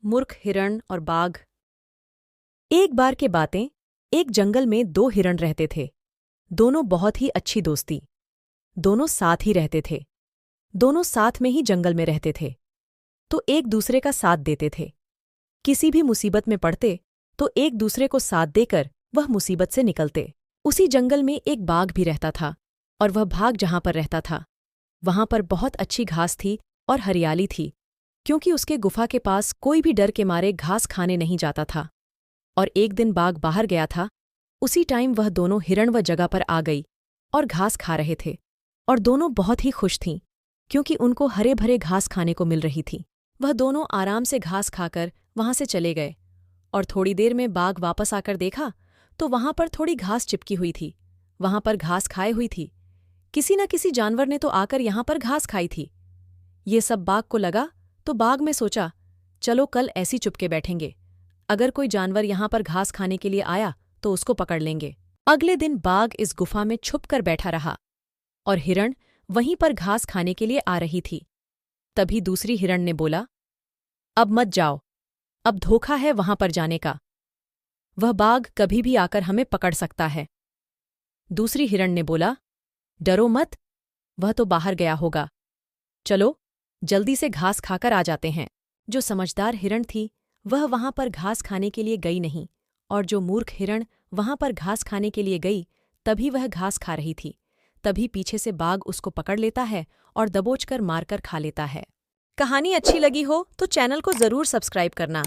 मूर्ख हिरण और बाघ। एक बार के बातें। एक जंगल में दो हिरण रहते थे। दोनों बहुत ही अच्छी दोस्ती। दोनों साथ ही रहते थे। दोनों साथ में ही जंगल में रहते थे, तो एक दूसरे का साथ देते थे। किसी भी मुसीबत में पड़ते तो एक दूसरे को साथ देकर वह मुसीबत से निकलते। उसी जंगल में एक बाघ भी रहता था, और वह बाघ जहां पर रहता था वहां पर बहुत अच्छी घास थी और हरियाली थी, क्योंकि उसके गुफा के पास कोई भी डर के मारे घास खाने नहीं जाता था। और एक दिन बाघ बाहर गया था। उसी टाइम वह दोनों हिरण वह जगह पर आ गई और घास खा रहे थे, और दोनों बहुत ही खुश थीं, क्योंकि उनको हरे भरे घास खाने को मिल रही थी। वह दोनों आराम से घास खाकर वहां से चले गए, और थोड़ी देर में बाघ वापस आकर देखा तो वहां पर थोड़ी घास चिपकी हुई थी। वहां पर घास खाए हुई थी। किसी न किसी जानवर ने तो आकर यहां पर घास खाई थी। ये सब बाघ को लगा, तो बाघ में सोचा, चलो कल ऐसी चुपके बैठेंगे। अगर कोई जानवर यहां पर घास खाने के लिए आया तो उसको पकड़ लेंगे। अगले दिन बाघ इस गुफा में छुप कर बैठा रहा, और हिरण वहीं पर घास खाने के लिए आ रही थी। तभी दूसरी हिरण ने बोला, अब मत जाओ, अब धोखा है वहां पर जाने का। वह बाघ कभी भी आकर हमें पकड़ सकता है। दूसरी हिरण ने बोला, डरो मत, वह तो बाहर गया होगा। चलो जल्दी से घास खाकर आ जाते हैं। जो समझदार हिरण थी वह वहां पर घास खाने के लिए गई नहीं, और जो मूर्ख हिरण वहां पर घास खाने के लिए गई, तभी वह घास खा रही थी। तभी पीछे से बाघ उसको पकड़ लेता है और दबोचकर मारकर खा लेता है। कहानी अच्छी लगी हो तो चैनल को जरूर सब्सक्राइब करना।